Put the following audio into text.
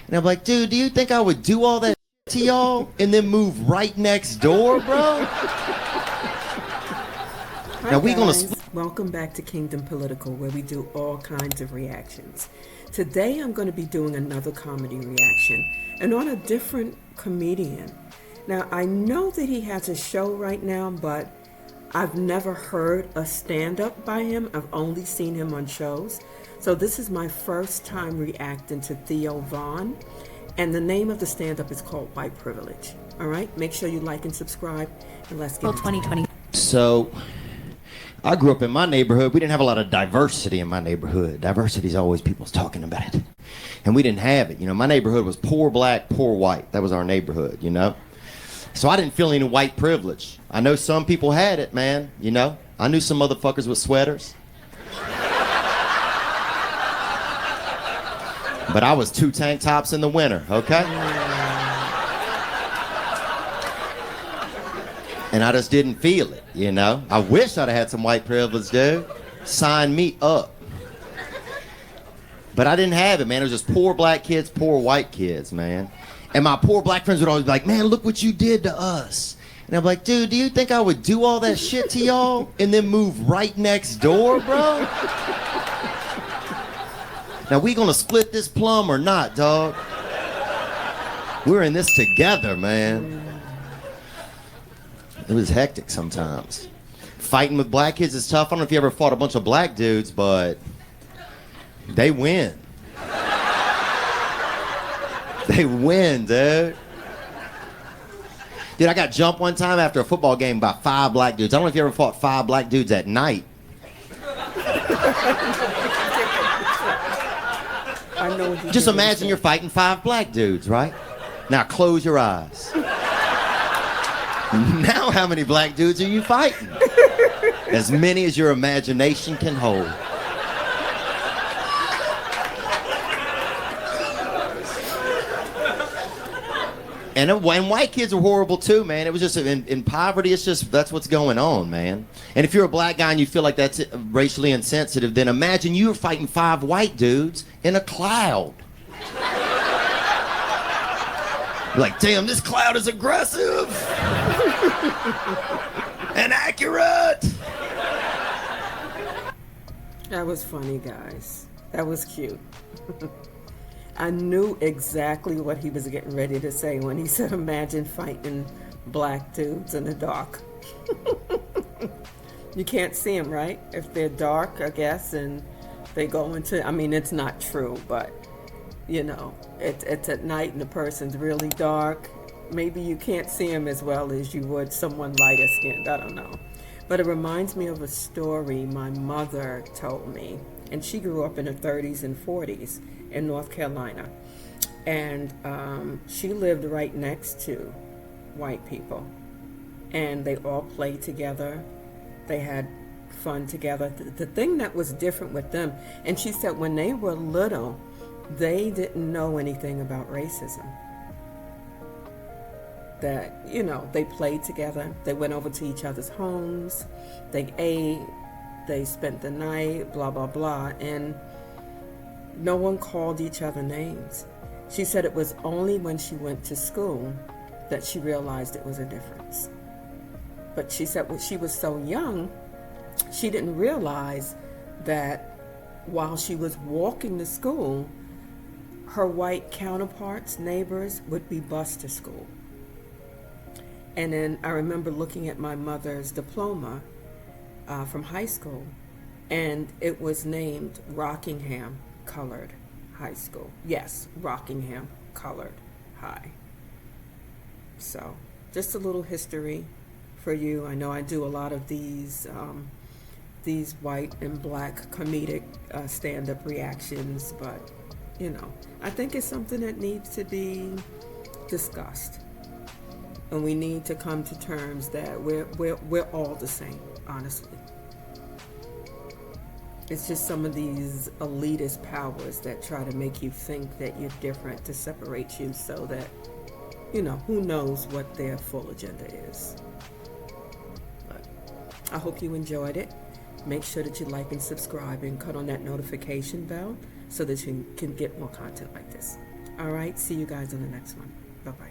And I'm like, dude, do you think I would do all that to y'all and then move right next door, bro? Hi now we guys. gonna Welcome back to Kingdom Political, where we do all kinds of reactions. Today I'm going to be doing another comedy reaction, and on a different comedian. Now I know that he has a show right now, but I've never heard a stand-up by him. I've only seen him on shows. So this is my first time reacting to Theo, and the name of the stand-up is called White Privilege. All right, make sure you like and subscribe, and let's get into 2020. So, I grew up in my neighborhood. We didn't have a lot of diversity in my neighborhood. Diversity is always people's talking about it. And we didn't have it. You know, my neighborhood was poor black, poor white. That was our neighborhood, you know? So I didn't feel any white privilege. I know some people had it, man, you know? I knew some motherfuckers with sweaters. But I was 2 tank tops in the winter, okay? And I just didn't feel it, you know? I wish I'd have had some white privilege, dude. Sign me up. But I didn't have it, man. It was just poor black kids, poor white kids, man. And my poor black friends would always be like, man, look what you did to us. And I'm like, dude, do you think I would do all that shit to y'all and then move right next door, bro? Now we gonna split this plum or not, dog? We're in this together, man. It was hectic sometimes. Fighting with black kids is tough. I don't know if you ever fought a bunch of black dudes, but they win. They win, dude. Dude, I got jumped one time after a football game by 5 black dudes. I don't know if you ever fought 5 black dudes at night. I know what you Just did. imagine you're fighting 5 black dudes, right? Now close your eyes. Now how many black dudes are you fighting? As many as your imagination can hold. And white kids are horrible too, man. It was just, in poverty, it's just, that's what's going on, man. And if you're a black guy and you feel like that's racially insensitive, then imagine you're fighting 5 white dudes in a cloud. You're like, damn, this cloud is aggressive and accurate. That was funny, guys. That was cute. I knew exactly what he was getting ready to say when he said, imagine fighting black dudes in the dark. You can't see them, right? If they're dark, I guess, and they go into, I mean, it's not true, but, you know, it's at night and the person's really dark. Maybe you can't see them as well as you would someone lighter skinned. I don't know. But it reminds me of a story my mother told me, and she grew up in the 30s and 40s in North Carolina, and she lived right next to white people, and they all played together. They had fun together. The thing that was different with them, and she said when they were little, they didn't know anything about racism. That, you know, they played together, they went over to each other's homes, they ate, they spent the night, blah blah blah, and no one called each other names. She said it was only when she went to school that she realized it was a difference. But she said when she was so young, she didn't realize that while she was walking to school, her white counterparts, neighbors, would be bused to school. And then I remember looking at my mother's diploma from high school, and it was named Rockingham Colored High School. Yes, Rockingham Colored High. So, just a little history for you. I know I do a lot of these white and black comedic stand-up reactions, but you know, I think it's something that needs to be discussed, and we need to come to terms that we're all the same. Honestly. It's just some of these elitist powers that try to make you think that you're different to separate you, so that, you know, who knows what their full agenda is. But I hope you enjoyed it. Make sure that you like and subscribe and cut on that notification bell so that you can get more content like this. All right, see you guys on the next one.